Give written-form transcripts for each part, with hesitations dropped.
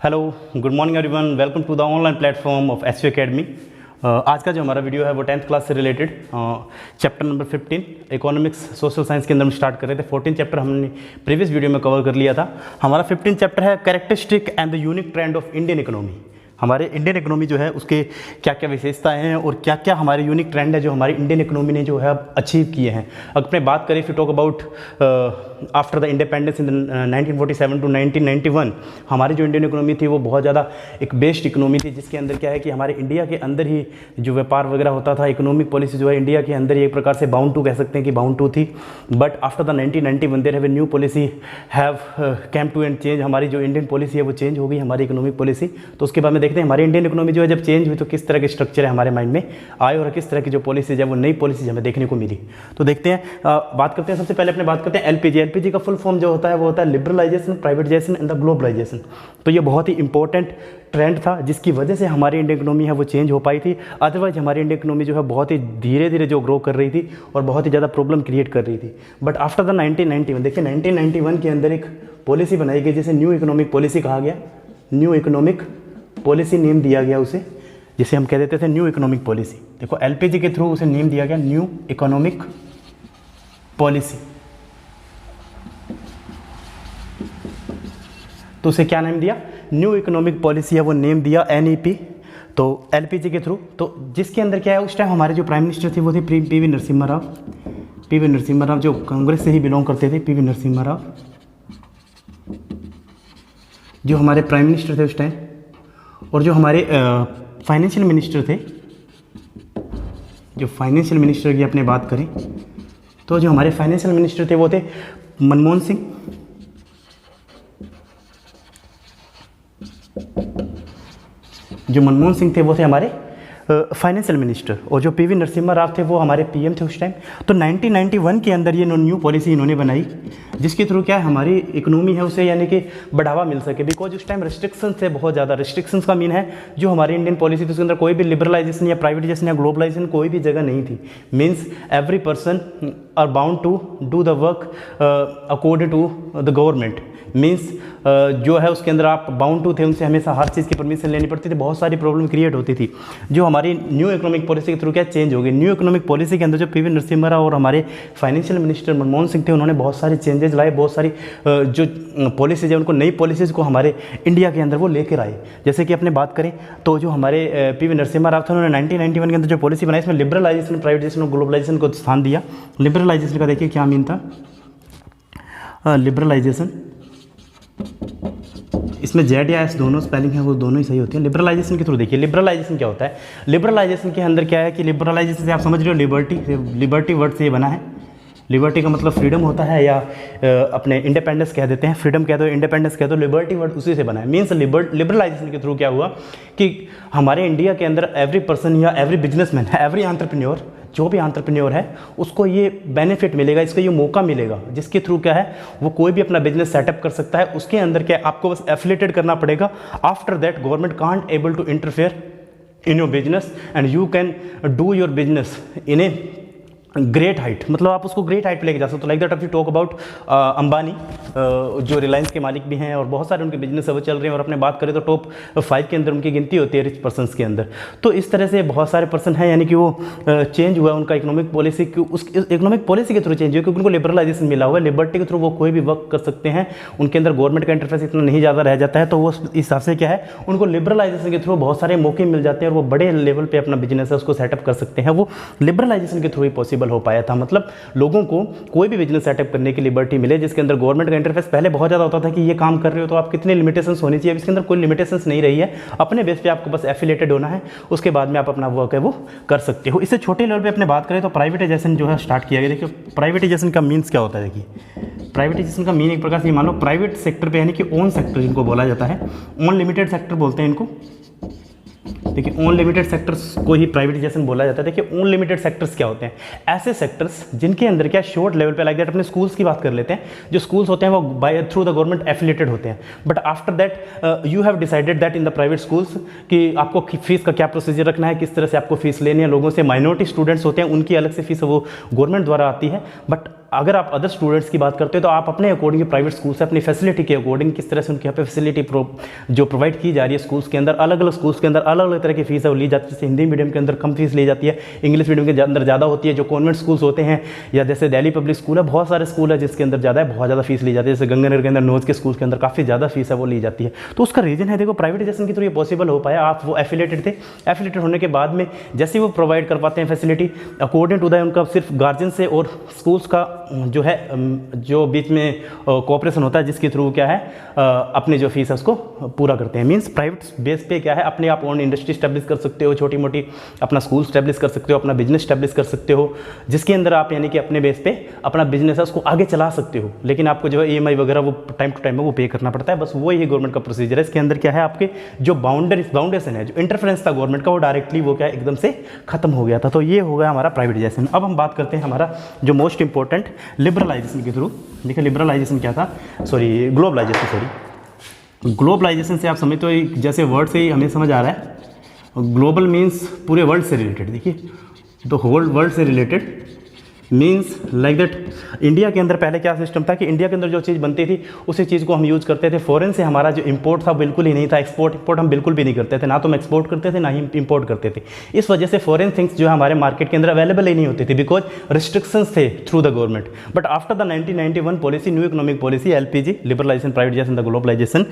Hello, good morning everyone, welcome to the online platform of SU Academy. आज का जो हमारा वीडियो है वो 10th क्लास से related chapter number 15 economics social science के अंदर हम स्टार्ट कर रहे थे। 14 चैप्टर हमने प्रीवियस वीडियो में कवर कर लिया था। हमारा 15 चैप्टर है characteristic and the unique trend of Indian economy. हमारे इंडियन इकोनॉमी जो है उसके क्या क्या विशेषताएं हैं और क्या क्या हमारे यूनिक ट्रेंड है जो हमारी इंडियन इकोनॉमी ने जो है अचीव किए हैं। अगर अपने बात करें, if you talk about after the independence in 1947 to 1991, हमारी जो इंडियन इकोनॉमी थी वो बहुत ज़्यादा एक बेस्ड इकोनॉमी थी, जिसके अंदर क्या है कि हमारे इंडिया के अंदर ही जो व्यापार वगैरह होता था, इकोनॉमिक पॉलिसी जो है इंडिया के अंदर ही एक प्रकार से बाउंड टू कह सकते हैं कि बाउंड टू थी। But after the 1991 there have a new policy have came to and change. हमारी जो इंडियन पॉलिसी है वो चेंज हो गई, हमारी इकोनॉमिक पॉलिसी। तो उसके बाद में देखते हैं हमारी इंडियन इकोनॉमी जो है जब चेंज हुई तो किस तरह के स्ट्रक्चर है हमारे माइंड में आए और किस तरह की जो पॉलिसीज है वो नई पॉलिसीज हमें देखने को मिली। तो देखते हैं, बात करते हैं। सबसे पहले अपने बात करते हैं एलपीजी। एलपीजी का फुल फॉर्म जो होता है वो होता है liberalisation, privatisation and the globalisation. तो ये बहुत ही इंपॉर्टेंट ट्रेंड था जिसकी वजह से हमारी इंडियन इकोनॉमी है वो चेंज हो पाई थी। अदरवाइज हमारी इंडियन इकोनॉमी जो है बहुत ही धीरे धीरे जो ग्रो कर रही थी और बहुत ही ज़्यादा प्रॉब्लम क्रिएट कर रही थी। बट आफ्टर द 1991, देखिए 1991 के अंदर एक पॉलिसी बनाई गई जिसे न्यू इकोनॉमिक पॉलिसी कहा गया। न्यू इकोनॉमिक पॉलिसी नेम दिया गया उसे, जिसे हम कह देते थे न्यू इकोनॉमिक पॉलिसी। देखो एलपीजी के थ्रू उसे नेम दिया गया न्यू इकोनॉमिक पॉलिसी। तो उसे क्या नाम दिया? न्यू इकोनॉमिक पॉलिसी है वो नेम दिया एनईपी। तो एलपीजी के थ्रू, तो जिसके अंदर क्या है उस टाइम हमारे जो प्राइम मिनिस्टर थे वो थे पीवी नरसिम्हा राव। पीवी नरसिम्हा राव जो कांग्रेस से ही बिलोंग करते थे, पीवी नरसिम्हा राव जो हमारे प्राइम मिनिस्टर थे उस टाइम। और जो हमारे फाइनेंशियल मिनिस्टर थे, जो फाइनेंशियल मिनिस्टर की अपने बात करें तो जो हमारे फाइनेंशियल मिनिस्टर थे वो थे मनमोहन सिंह। जो मनमोहन सिंह थे वो थे हमारे फाइनेंशियल मिनिस्टर, और जो पीवी नरसिम्हा राव थे वो हमारे पीएम थे उस टाइम। तो 1991 के अंदर ये न्यू पॉलिसी इन्होंने बनाई जिसके थ्रू क्या है हमारी इकोनॉमी है उसे यानी कि बढ़ावा मिल सके। बिकॉज उस टाइम रिस्ट्रिक्शंस थे बहुत ज़्यादा। रिस्ट्रिक्शंस का मीन है जो हमारी इंडियन पॉलिसी थी उसके अंदर कोई भी लिबरलाइजेशन या प्राइवेटाइजेशन या ग्लोबलाइजेशन कोई भी जगह नहीं थी। Means every person are bound to do the work according to the government. Means जो है उसके अंदर आप बाउंड टू थे, उनसे हमेशा हर चीज़ की परमिशन लेनी पड़ती थी, बहुत सारी प्रॉब्लम क्रिएट होती थी। जो हमारी न्यू इकोनॉमिक पॉलिसी के थ्रू क्या चेंज हो गई। न्यू इकोनॉमिक पॉलिसी के अंदर जो पीवी नरसिम्हा राव और हमारे फाइनेंशियल मिनिस्टर मनमोहन सिंह थे उन्होंने बहुत सारे चेंजेस लाए, बहुत सारी जो पॉलिसीज है उनको नई पॉलिसीज़ को हमारे इंडिया के अंदर वो लेकर आए। जैसे कि अपने बात करें तो जो हमारे पीवी नरसिम्हा राव थे उन्होंने 1991 के अंदर जो पॉलिसी बनाई इसमें लिबरलाइजेशन, प्राइवेटाइजेशन और ग्लोबलाइजेशन को स्थान दिया। लिबरलाइजेशन का देखिए क्या मीन था। लिबरलाइजेशन, इसमें जेड या एस दोनों स्पेलिंग है वो दोनों ही सही होती है। लिबरलाइजेशन के थ्रू देखिए लिबरलाइजेशन क्या होता है। लिबरलाइजेशन के अंदर क्या है कि लिबरलाइजेशन से आप समझ रहे हो लिबर्टी, लिबर्टी वर्ड से ये बना है। लिबर्टी का मतलब फ्रीडम होता है या अपने इंडिपेंडेंस कह देते हैं। फ्रीडम कह दो, इंडिपेंडेंस कह दो, लिबर्टी वर्ड उसी से बना है। मीन्स लिबरलाइजेशन के थ्रू क्या हुआ कि हमारे इंडिया के अंदर एवरी पर्सन या एवरी बिजनेसमैन, एवरी एंटरप्रेन्योर, जो भी एंटरप्रेन्योर है उसको ये बेनिफिट मिलेगा, इसको ये मौका मिलेगा जिसके थ्रू क्या है वो कोई भी अपना बिजनेस सेटअप कर सकता है। उसके अंदर क्या है आपको बस एफिलिएटेड करना पड़ेगा। After that government can't able to interfere in your business and you can do your business in a great height. मतलब आप उसको ग्रेट हाइट पे लेके जा सकते हो। Like that if you talk about Ambani, जो रिलायंस के मालिक भी हैं और बहुत सारे उनके बिजनेस अब चल रहे हैं। और अपने बात करें तो टॉप 5 के अंदर उनकी गिनती होती है रिच पर्सनस के अंदर। तो इस तरह से बहुत सारे पर्सन हैं, यानी कि वो चेंज हुआ उनका इकोनॉमिक पॉलिसी, उस इकोनॉमिक पॉलिसी के थ्रू चेंज हुआ क्योंकि उनको लिबरलाइजेशन मिला हुआ है। लिबर्टी के थ्रू वो कोई भी वर्क कर सकते हैं, उनके अंदर गवर्नमेंट का इंटरफेस इतना नहीं ज़्यादा रह जाता है। तो वो इस हिसाब से क्या है उनको लिबरलाइजेशन के थ्रू बहुत सारे मौके मिल जाते हैं और वो बड़े लेवल पर अपना बिजनेस है उसको सेटअप कर सकते हैं। वो लिबरलाइजेशन के थ्रू ही पॉसिबल हो पाया था। मतलब लोगों को कोई भी बिजनेस सेटअप करने की लिबर्टी मिले, जिसके अंदर गवर्नमेंट का इंटरफेस पहले बहुत ज़्यादा होता था कि ये काम कर रहे हो तो आप कितने लिमिटेशंस होनी चाहिए। इसके अंदर कोई लिमिटेशंस नहीं रही है, अपने बेस पे आपको बस एफिलिएटेड होना है, उसके बाद में आप अपना वर्क है वो कर सकते हो। इससे छोटे लेवल पे अपने बात करें तो प्राइवेटाइजेशन जो है स्टार्ट किया गया। देखिए प्राइवेटाइजेशन का मीन्स क्या होता है। देखिए प्राइवेटाइजेशन का मीन एक प्रकार से मान लो प्राइवेट सेक्टर पे यानी कि ओन सेक्टर जिनको बोला जाता है, ओन लिमिटेड सेक्टर बोलते हैं इनको। देखिए ओन लिमिटेड सेक्टर्स को ही प्राइवेटाइजेशन बोला जाता है। देखिए ओन लिमिटेड सेक्टर्स क्या होते हैं? ऐसे सेक्टर्स जिनके अंदर क्या शॉर्ट लेवल पे, लाइक दैट अपने स्कूल्स की बात कर लेते हैं। जो स्कूल्स होते हैं वो by through the government affiliated होते हैं। But after that you have decided that in the private schools कि आपको फीस का क्या प्रोसीजर रखना है, किस तरह से आपको फीस लेनी है। लोगों से माइनॉरिटी स्टूडेंट्स होते हैं उनकी अलग से फीस वो गवर्नमेंट द्वारा आती है। बट अगर आप अदर स्टूडेंट्स की बात करते हो तो आप अपने अकॉर्डिंग प्राइवेट स्कूल से अपनी फैसिलिटी के अकॉर्डिंग किस तरह से उनके यहाँ पे फैसिलिटी जो प्रोवाइड की जा रही है स्कूल्स के अंदर, अलग अलग स्कूल्स के अंदर अलग अलग तरह की फीस है वो ली जाती है। जैसे हिंदी मीडियम के अंदर कम फीस ली जाती है, इंग्लिश मीडियम के अंदर ज़्यादा होती है। जो कॉन्वेंट स्कूल्स होते हैं या जैसे दिल्ली पब्लिक स्कूल है, बहुत सारे स्कूल है जिसके अंदर ज़्यादा है, बहुत ज़्यादा फीस ली जाती है। जैसे गंगानगर के अंदर नोज के स्कूल के अंदर काफ़ी ज़्यादा फीस है वो ली जाती है। तो उसका रीज़न है देखो प्राइवेटाइजेशन के थ्रू ये पॉसिबल हो पाया। आप वो एफिलेटेड थे, एफिलेटेड होने के बाद में जैसे वो प्रोवाइड कर पाते हैं फैसिलिटी अकॉर्डिंग टू द उनका सिर्फ गार्जियन से और स्कूल्स का जो है जो बीच में कोऑपरेशन होता है जिसके थ्रू क्या है अपनी जो फीस है उसको पूरा करते हैं। मींस प्राइवेट बेस पे क्या है अपने आप ओन इंडस्ट्री स्टैब्लिश कर सकते हो, छोटी मोटी अपना स्कूल स्टैब्लिश कर सकते हो, अपना बिजनेस स्टैब्लिश कर सकते हो, जिसके अंदर आप यानी कि अपने बेस पे अपना बिजनेस है उसको आगे चला सकते हो। लेकिन आपको जो है EMI वगैरह वो टाइम टू टाइम में वो पे करना पड़ता है। बस वो ही गवर्नमेंट का प्रोसीजर है। इसके अंदर क्या है आपके जो बाउंडेशन है, जो इंटरफेरेंस था गवर्नमेंट का वो डायरेक्टली वो क्या एकदम से खत्म हो गया था। तो ये हो गया हमारा प्राइवेटाइजेशन। अब हम बात करते हैं हमारा जो मोस्ट इंपॉर्टेंट लिबरलाइजेशन के थ्रू। देखिए लिबरलाइजेशन क्या था, ग्लोबलाइजेशन से आप समझते हो जैसे वर्ड से ही हमें समझ आ रहा है ग्लोबल मीन्स पूरे वर्ल्ड से रिलेटेड। देखिए तो होल वर्ल्ड से related means like that India के अंदर पहले क्या सिस्टम था कि इंडिया के अंदर जो चीज़ बनती थी उसी चीज़ को हम यूज़ करते थे। फॉरेन से हमारा जो इंपोर्ट था बिल्कुल ही नहीं था, एक्सपोर्ट हम बिल्कुल भी नहीं करते थे, ना तो हम एक्सपोर्ट करते थे ना ही इंपोर्ट करते थे। इस वजह से फॉरेन थिंग्स जो है हमारे मार्केट के अंदर अवेलेबल ही नहीं होती थी बिकॉज रिस्ट्रिक्शंस थे through the government. But after the 1991 policy, new economic policy, LPG liberalisation, privatisation, the globalisation,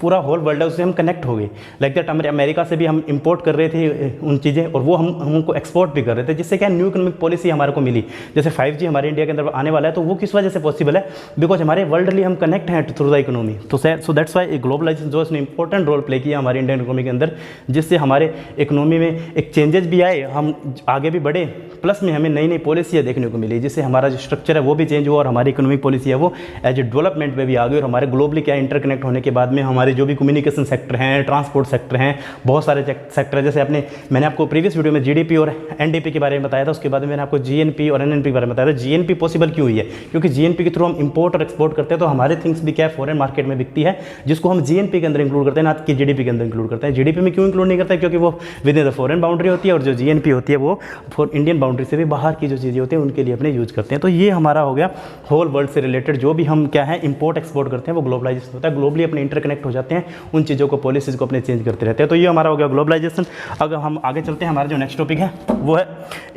पूरा होल वर्ल्ड है उससे हम कनेक्ट हो गए। लाइक दैट अमेरिका से भी हम इंपोर्ट कर रहे थे उन चीज़ें और वो हमको एक्सपोर्ट भी कर रहे थे, जिससे क्या न्यू इकोनॉमिक पॉलिसी हमारे को मिली। जैसे 5G हमारे इंडिया के अंदर आने वाला है तो वो किस वजह से पॉसिबल है, बिकॉज हमारे वर्ल्डली हम कनेक्ट हैं थ्रू द इकोनॉमी। तो सो दैट्स वाई ग्लोबलाइजेशन जो उसने इंपॉर्टेंट रोल प्ले किया हमारे इंडियन इकोनॉमी के अंदर, जिससे हमारे इकोनॉमी में एक चेंजेस भी आए, हम आगे भी बढ़े, प्लस में हमें नई नई पॉलिसियाँ देखने को मिली, जिससे हमारा जो स्ट्रक्चर है वो भी चेंज हुआ और हमारी इकोनॉमिक पॉलिसी है वो एज ए डेवलपमेंट में भी आ गई। और हमारे ग्लोबली क्या इंटरकनेक्ट होने के बाद में हमारे जो भी कम्युनिकेशन सेक्टर हैं, ट्रांसपोर्ट सेक्टर हैं, बहुत सारे सेक्टर हैं। जैसे मैंने आपको प्रीवियस वीडियो में GDP और NDP के बारे में बताया था, उसके बाद में मैंने आपको GNP और NNP के बारे में बताया था। GNP पॉसिबल क्यों हुई है, क्योंकि GNP के थ्रू हम इंपोर्ट और एक्सपोर्ट करते हैं तो हमारे थिंग्स भी क्या है फॉरेन मार्केट में बिकती है, जिसको हम GNP के अंदर इंक्लूड करते हैं, ना कि GDP के अंदर इंक्लूड करते हैं। GDP में क्यों इंक्लूड नहीं करते, क्योंकि वो with in the foreign boundary होती है और जो GNP होती है वो इंडियन बाउंड्री से भी बाहर की जो चीज़ें होती हैं उनके लिए अपने यूज़ करते हैं। तो ये हमारा हो गया होल वर्ल्ड से रिलेटेड जो भी हम क्या है इंपोर्ट एक्सपोर्ट करते हैं वो ग्लोबलाइजेशन होता है। ग्लोबली अपने इंटरकनेक्ट हो जाते हैं, उन चीज़ों को पॉलिसीज़ को अपने चेंज करते रहते हैं। तो ये हमारा हो गया ग्लोबलाइजेशन। अगर हम आगे चलते हैं, हमारा जो नेक्स्ट टॉपिक है वो है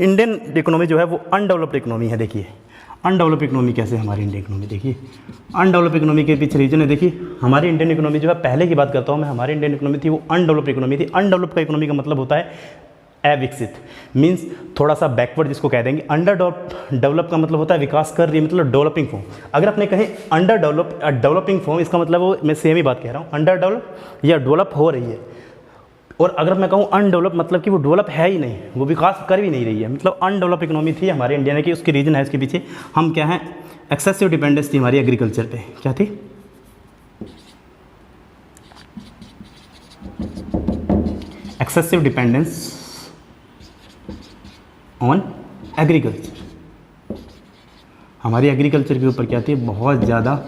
इंडियन इकोनॉमी जो है वो अनडेवलप्ड इकोनॉमी है। देखिए अनडेवलप इकोनॉमी कैसे हमारी इंडियन इकोनॉमी, देखिए अनडेवलप इकोनॉमी के पीछे रीजन है। देखिए हमारी इंडियन इकोनॉमी जो है, पहले की बात करता हूँ मैं, हमारी इंडियन इकोनॉमी थी वो अनडेवलप इकोनॉमी थी। अनडेवलप का इकोनॉमी का मतलब होता है अविकसित, मीन्स थोड़ा सा बैकवर्ड जिसको कह देंगे। अंडर डेवलप का मतलब होता है विकास कर रही है, मतलब डेवलपिंग फॉर्म। अगर आपने कहीं अंडर डेवलपिंग फॉर्म, इसका मतलब वो मैं सेम ही बात कह रहा हूँ, अंडर डेवलप या डेवलप हो रही है। और अगर मैं कहूँ अनडेवलप मतलब कि वो डेवलप है ही नहीं, वो विकास कर भी नहीं रही है, मतलब अनडेवलप इकोनॉमी थी हमारे इंडिया की। उसकी रीज़न है इसके पीछे, हम क्या है एक्सेसिव डिपेंडेंस थी हमारी एग्रीकल्चर पे। क्या थी? Excessive dependence on agriculture. हमारी एग्रीकल्चर के ऊपर क्या थी, बहुत ज़्यादा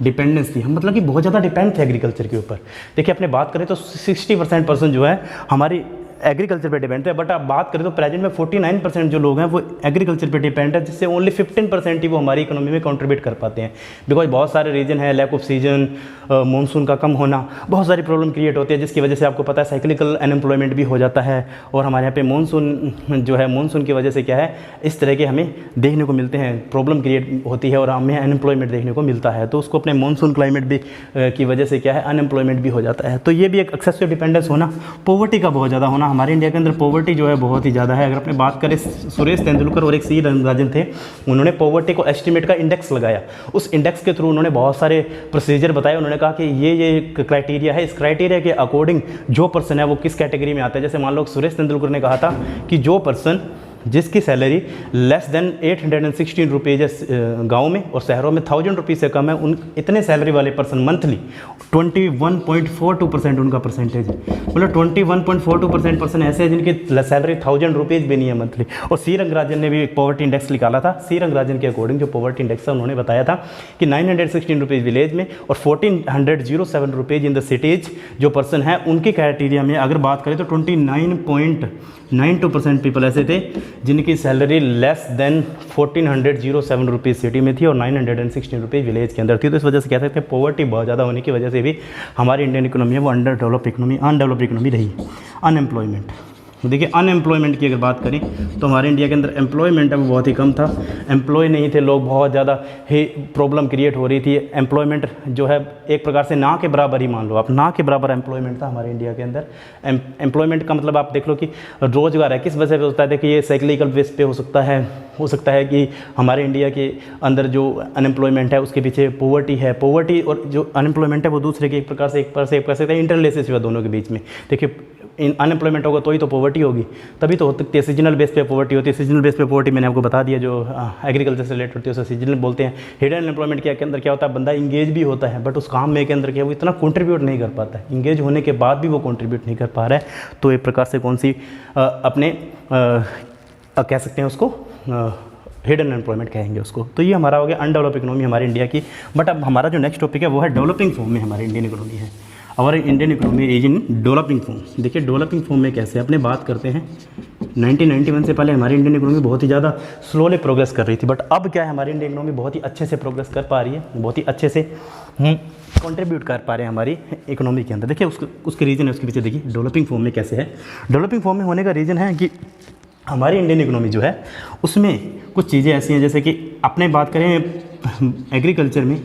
डिपेंडेंस थी हम, मतलब कि बहुत ज़्यादा डिपेंड थे एग्रीकल्चर के ऊपर। देखिए अपने बात करें तो 60% जो है हमारी एग्रीकल्चर पे डिपेंड है, बट आप बात करें तो प्रेजेंट में 49% जो लोग हैं वो एग्रीकल्चर पे डिपेंड है, जिससे ओनली 15% ही वो हमारी इकोनॉमी में कंट्रीब्यूट कर पाते हैं। बिकॉज बहुत सारे रीजन है, लैक ऑफ सीजन, मानसून का कम होना, बहुत सारी प्रॉब्लम क्रिएट होती है, जिसकी वजह से आपको पता है साइक्लिकल अनएम्प्लॉयमेंट भी हो जाता है। और हमारे यहाँ पे मानसून जो है, मानसून की वजह से क्या है इस तरह के हमें देखने को मिलते हैं, प्रॉब्लम क्रिएट होती है और हमें अनएम्प्लॉयमेंट देखने को मिलता है। तो उसको अपने मानसून क्लाइमेट भी की वजह से क्या है अनएम्प्लॉयमेंट भी हो जाता है। तो ये भी एक एक्सेसिव डिपेंडेंस होना, पॉवर्टी का बहुत ज़्यादा होना। हमारे इंडिया के अंदर पॉवर्टी जो है बहुत ही ज़्यादा है। अगर अपने बात करें, सुरेश तेंदुलकर और एक सी रंगराजन थे, उन्होंने पॉवर्टी को एस्टिमेट का इंडेक्स लगाया। उस इंडेक्स के थ्रू उन्होंने बहुत सारे प्रोसीजर बताए। उन्होंने कहा कि ये क्राइटेरिया है, इस क्राइटेरिया के अकॉर्डिंग जो पर्सन है वो किस कैटेगरी में आता है। जैसे मान लो सुरेश तेंदुलकर ने कहा था कि जो पर्सन जिसकी सैलरी लेस देन 816 रुपीज़ है गाँव में और शहरों में 1000 रुपीज़ से कम है, उन इतने सैलरी वाले पर्सन मंथली 21.42% उनका परसेंटेज है। मतलब 21.42% पर्सन ऐसे हैं जिनकी सैलरी 1000 रुपीज़ भी नहीं है मंथली। और सी रंगराजन ने भी एक पॉवर्टी इंडेक्स निकाला था। सी रंगराजन के अकॉर्डिंग जो पॉवर्टी इंडेक्स है उन्होंने बताया था कि 916 रुपीज़ विलेज में और 1407 रुपीज़ इन द सिटीज़ जो पर्सन है उनके क्राइटेरिया में अगर बात करें तो 29 92% पीपल ऐसे थे जिनकी salary less than 1407 rupees city में थी और 916 रुपीज़ विलेज के अंदर थी। तो इस वजह से कह सकते हैं पॉवर्टी बहुत ज़्यादा होने की वजह से भी हमारी इंडियन इकोनॉमी है वो अनडेवलप्ड इकोनॉमी रही। अनएम्प्लॉयमेंट, देखिए अनएम्प्लॉयमेंट की अगर बात करें तो हमारे इंडिया के अंदर एम्प्लॉयमेंट है वो बहुत ही कम था, एम्प्लॉय नहीं थे लोग, बहुत ज़्यादा ही प्रॉब्लम क्रिएट हो रही थी। एम्प्लॉयमेंट जो है एक प्रकार से ना के बराबर ही मान लो आप, ना के बराबर एम्प्लॉयमेंट था हमारे इंडिया के अंदर। एम्प्लॉयमेंट का मतलब आप देख लो कि रोज़गार है किस वजह से होता है, देखिए ये साइक्लिकल बेस पे हो सकता है कि हमारे इंडिया के अंदर जो अनएम्प्लॉयमेंट है उसके पीछे पॉवर्टी है, पॉवर्टी और जो अनएम्प्लॉयमेंट है वो दूसरे के एक प्रकार से कह सकते हैं इंटररिलेशनशिप है दोनों के बीच में। देखिए अनएम्प्लॉयमेंट होगा तो ही तो पॉवर्टी होगी, तभी तो हो सकती है। सीजनल बेस पे पॉवर्टी होती है, सीजनल बेस पे पॉवर्टी मैंने आपको बता दिया जो एग्रीकल्चर से रिलेटेड होती है उसे सीजनल बोलते हैं। हिडन अनएम्प्लॉयमेंट के अंदर क्या होता है, बंदा इंगेज भी होता है बट उस काम में के अंदर क्या वो इतना कंट्रीब्यूट नहीं कर पाता है, इंगेज होने के बाद भी वो कंट्रीब्यूट नहीं कर पा रहा है। तो एक प्रकार से कौन सी अपने कह सकते हैं उसको हिडन अनएम्प्लॉयमेंट कहेंगे उसको। तो ये हमारा हो गया अनडेवलप इकोनॉमी हमारी इंडिया की। बट अब हमारा जो नेक्स्ट टॉपिक है वो है डेवलपिंग फॉर्म में हमारी इंडियन इकोनॉमी है। हमारे Indian economy is in developing form. देखिए डेवलपिंग फॉर्म में कैसे अपने बात करते हैं, 1991 से पहले हमारी इंडियन इकोनॉमी बहुत ही ज़्यादा स्लोली प्रोग्रेस कर रही थी, बट अब क्या है हमारी इंडियन इकोनॉमी बहुत ही अच्छे से प्रोग्रेस कर पा रही है, बहुत ही अच्छे से कंट्रीब्यूट कर पा रहे हैं हमारी इकोनॉमी के अंदर। देखिए उसके रीज़न है उसके पीछे, देखिए डेवलपिंग फॉर्म में कैसे है। डेवलपिंग फॉर्म में होने का रीज़न है कि हमारी इंडियन इकोनॉमी जो है उसमें कुछ चीज़ें ऐसी हैं, जैसे कि अपने बात करें एग्रीकल्चर में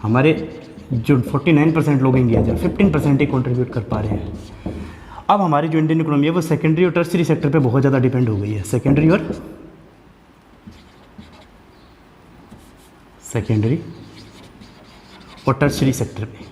हमारे जो 49% लोग इंगेज है, 15% ही कंट्रीब्यूट कर पा रहे हैं। अब हमारी जो इंडियन इकोनॉमी है वो सेकेंडरी और टर्सरी सेक्टर पे बहुत ज़्यादा डिपेंड हो गई है, सेकेंडरी और टर्सरी सेक्टर पे,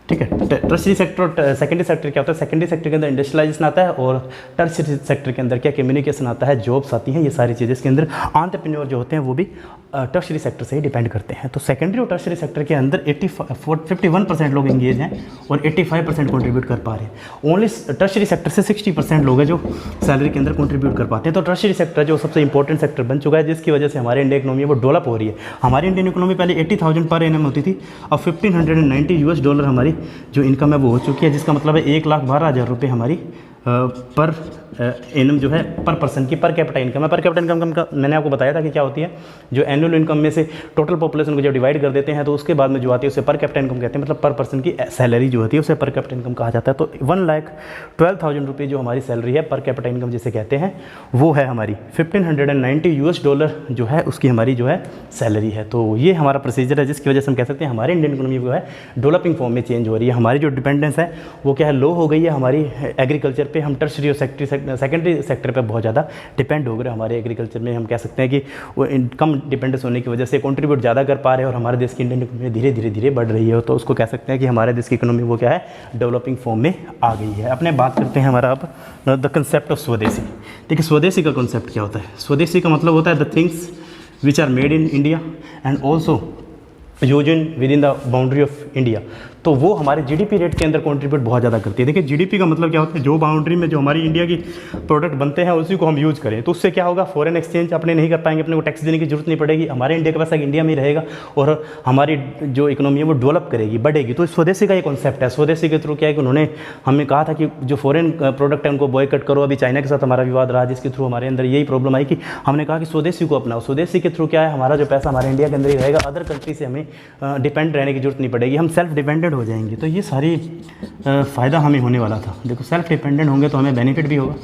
ठीक है। टर्सरी सेक्टर और सेकेंडरी सेक्टर क्या होता है, सेकेंडरी सेक्टर के अंदर इंडस्ट्रियलाइजेशन आता है और टर्सरी सेक्टर के अंदर क्या कम्युनिकेशन आता है, जॉब्स आती हैं, ये सारी चीज़ें इसके अंदर एंटरप्रेन्योर जो होते हैं वो भी टर्सरी सेक्टर से ही डिपेंड करते हैं। तो सेकेंडरी और टर्सरी सेक्टर के अंदर 51% लोग इंगेज हैं और 85% कंट्रीब्यूट कर पा रहे हैं। ओनली टर्सरी सेक्टर से 60% लोग हैं जो सैलरी के अंदर कंट्रीब्यूट कर पाते हैं। तो टर्सरी सेक्टर जो सबसे इंपॉर्टेंट सेक्टर बन चुका है, जिसकी वजह से हमारी इंडियन इकोनॉमी वो डेवलप हो रही है। हमारी इंडियन इकोनॉमी पहले 80,000 पर एनम होती थी, अब $1,590 हमारी जो इनकम है वो हो चुकी है, जिसका मतलब है 1,12,000 रुपये हमारी पर एनम जो है पर पर्सन की पर कैपिटा इनकम है। पर कैपिटा इनकम का मैंने आपको बताया था कि क्या होती है, जो एनुअल इनकम में से टोटल पॉपुलेशन को जब डिवाइड कर देते हैं तो उसके बाद में जो आती है उसे पर कैपिटा इनकम कहते हैं, मतलब पर पर्सन की सैलरी जो होती है उसे पर कैपिटा इनकम कहा जाता है। तो 1,12,000 रुपये जो हमारी सैलरी है पर कैपिटा इनकम जिसे कहते हैं वो है हमारी $1,590 जो है उसकी हमारी जो है सैलरी है। तो ये हमारा प्रोसीजर है जिसकी वजह से हम कह सकते हैं हमारी इंडियन इकोनॉमी जो है डेवलपिंग फॉर्म में चेंज हो रही है। हमारी जो डिपेंडेंस है वो क्या है, लो हो गई है हमारी एग्रीकल्चर पे। हम टर्सरी और सेकेंडरी सेक्टर पे बहुत ज़्यादा डिपेंड हो गए हमारे एग्रीकल्चर में। हम कह सकते हैं कि वो कम डिपेंडेंस होने की वजह से कंट्रीब्यूट ज़्यादा कर पा रहे हैं और हमारे देश की इंडियन इकोनॉमी धीरे धीरे बढ़ रही है। तो उसको कह सकते हैं कि हमारे देश की इकोनॉमी वो क्या है, डेवलपिंग फॉर्म में आ गई है। अपने बात करते हैं हमारा अब द कंसेप्ट ऑफ स्वदेशी। देखिए स्वदेशी का कंसेप्ट क्या होता है, स्वदेशी का मतलब होता है the things which are made in India and also use in with in the boundary of India. तो वो हमारे जीडीपी रेट के अंदर कंट्रीब्यूट बहुत ज़्यादा करती है। देखिए जीडीपी का मतलब क्या होता है, जो बाउंड्री में जो हमारी इंडिया की प्रोडक्ट बनते हैं उसी को हम यूज़ करें। तो उससे क्या होगा, फॉरेन एक्सचेंज अपने नहीं कर पाएंगे, अपने को टैक्स देने की जरूरत नहीं पड़ेगी, हमारे इंडिया का पैसा इंडिया में ही रहेगा और हमारी जो इकोनॉमी है वो डेवलप करेगी, बढ़ेगी। तो स्वदेशी का ये कॉन्सेप्ट है। स्वदेशी के थ्रू क्या है कि उन्होंने हमें कहा था कि जो फॉरेन प्रोडक्ट है उनको बॉयकट करो। अभी चाइना के साथ हमारा विवाद रहा जिसके थ्रू हमारे अंदर यही प्रॉब्लम आई कि हमने कहा कि स्वदेशी को अपनाओ। स्वदेशी के थ्रू क्या है, हमारा जो पैसा हमारे इंडिया के अंदर ही रहेगा, अदर कंट्री से हमें डिपेंड रहने की जरूरत नहीं पड़ेगी, हम सेल्फ डिपेंडेंट हो जाएंगे। तो ये सारी फ़ायदा हमें होने वाला था। देखो सेल्फ डिपेंडेंट होंगे तो हमें बेनिफिट भी होगा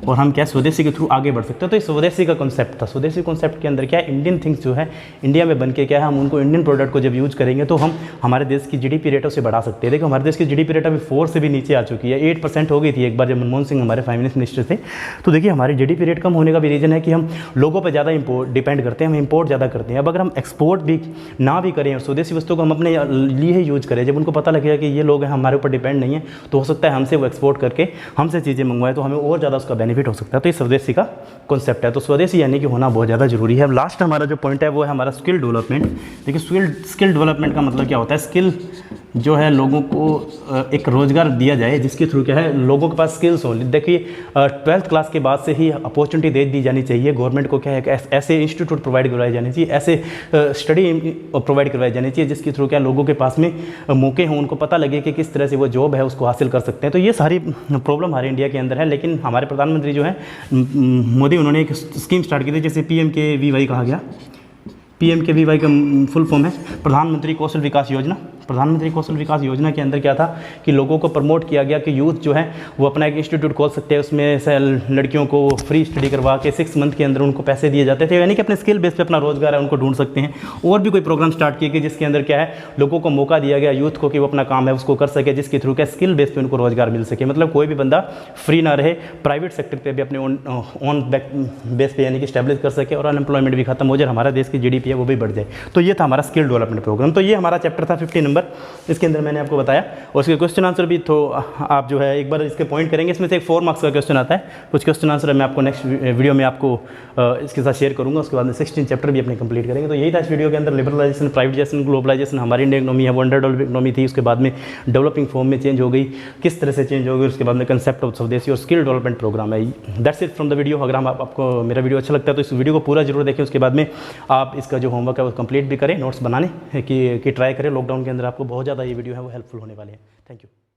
और हम क्या स्वदेशी के थ्रू आगे बढ़ सकते हैं। तो ये स्वदेशी का कॉन्सेप्ट था। स्वदेशी कॉन्सेप्ट के अंदर क्या है, इंडियन थिंग्स जो है इंडिया में बन के क्या है, हम उनको इंडियन प्रोडक्ट को जब यूज़ करेंगे तो हम हमारे देश की जीडीपी रेटों से बढ़ा सकते हैं। देखो हमारे देश की जीडीपी रेट अभी 4 से भी नीचे आ चुकी है, 8% हो गई थी एक बार जब मनमोहन सिंह हमारे फाइनेंस मिनिस्टर थे। तो देखिए हमारी जीडीपी रेट कम होने का भी रीज़न है कि हम लोगों पर ज़्यादा डिपेंड करते हैं, हम इंपोर्ट ज़्यादा करते हैं। अब अगर हम एक्सपोर्ट भी ना भी करें और स्वदेशी वस्तु को हम अपने लिए ही यूज़ करें, जब उनको पता लगेगा कि ये लोग हैं हमारे ऊपर डिपेंड नहीं है, तो हो सकता है हमसे वो एक्सपोर्ट करके हमसे चीज़ें मंगवाए तो हमें और ज़्यादा उसका बेनिफिट हो सकता है। तो ये स्वदेशी का कॉन्सेप्ट है। तो स्वदेशी यानी कि होना बहुत ज़्यादा जरूरी है। अब लास्ट हमारा जो पॉइंट है वो है हमारा स्किल डेवलपमेंट। देखिए स्किल डेवलपमेंट का मतलब क्या होता है, स्किल जो है लोगों को एक रोज़गार दिया जाए जिसके थ्रू क्या है लोगों के पास स्किल्स हो। देखिए 12th क्लास के बाद से ही अपॉर्चुनिटी दे दी जानी चाहिए। गवर्नमेंट को क्या है, ऐसे इंस्टीट्यूट प्रोवाइड करवाए जाने चाहिए, ऐसे स्टडी प्रोवाइड करवाई जानी चाहिए जिसके थ्रू क्या लोगों के पास में मौके चुके हों, उनको पता लगे कि किस तरह से वो जॉब है उसको हासिल कर सकते हैं। तो ये सारी प्रॉब्लम हमारे इंडिया के अंदर है। लेकिन हमारे प्रधानमंत्री जो है मोदी, उन्होंने एक स्कीम स्टार्ट की थी, जैसे PMKVY कहा गया। PMKVY का फुल फॉर्म है प्रधानमंत्री कौशल विकास योजना। प्रधानमंत्री कौशल विकास योजना के अंदर क्या था कि लोगों को प्रमोट किया गया कि यूथ जो है वो अपना एक इंस्टीट्यूट खोल सकते हैं, उसमें से लड़कियों को फ्री स्टडी करवा के 6 मंथ के अंदर उनको पैसे दिए जाते थे, यानी कि अपने स्किल बेस पे अपना रोजगार है उनको ढूंढ सकते हैं। और भी कोई प्रोग्राम स्टार्ट किए गए जिसके अंदर क्या है, लोगों को मौका दिया गया यूथ को कि वो अपना काम है उसको कर सके, जिसके थ्रू क्या स्किल बेस पे उनको रोजगार मिल सके। मतलब कोई भी बंदा फ्री ना रहे, प्राइवेट सेक्टर पे भी अपने ऑन बेस पे यानी कि स्टैब्लिश कर सके और अनएम्प्लॉयमेंट भी खत्म हो जाए, हमारा देश की GDP है वो भी बढ़ जाए। तो ये था हमारा स्किल डेवलपमेंट प्रोग्राम। तो ये हमारा चैप्टर था 50 नंबर, इसके अंदर मैंने आपको बताया। और उसके क्वेश्चन आंसर भी तो आप जो है एक बार इसके पॉइंट करेंगे, इसमें से एक 4 मार्क्स का क्वेश्चन आता है। कुछ क्वेश्चन आंसर मैं आपको नेक्स्ट वीडियो में आपको इसके साथ शेयर करूंगा। उसके बाद में 16 चैप्टर भी अपने कंप्लीट करेंगे। तो यही था इस वीडियो के अंदर, लिबरलाइजेशन, प्राइवेटाइजेशन, ग्लोबलाइजेशन। हमारी इंडियन इकोनॉमी है वो अंडर डेवलप्ड इकोनॉमी थी, उसके बाद में डेवलपिंग फॉर्म में चेंज हो गई, किस तरह से चेंज हो गई, उसके बाद में कंसेप्ट ऑफ स्वदेशी और स्किल डेवलपमेंट प्रोग्राम है। That's it from the video. अगर आपको मेरा वीडियो अच्छा लगता है तो इस वीडियो को पूरा जरूर देखें, उसके बाद में आप इसका जो होमवर्क है वो कंप्लीट भी करें, नोट्स बनाने की ट्राई करें। लॉकडाउन के अंदर आपको बहुत ज़्यादा ये वीडियो है वो हेल्पफुल होने वाले हैं। Thank you.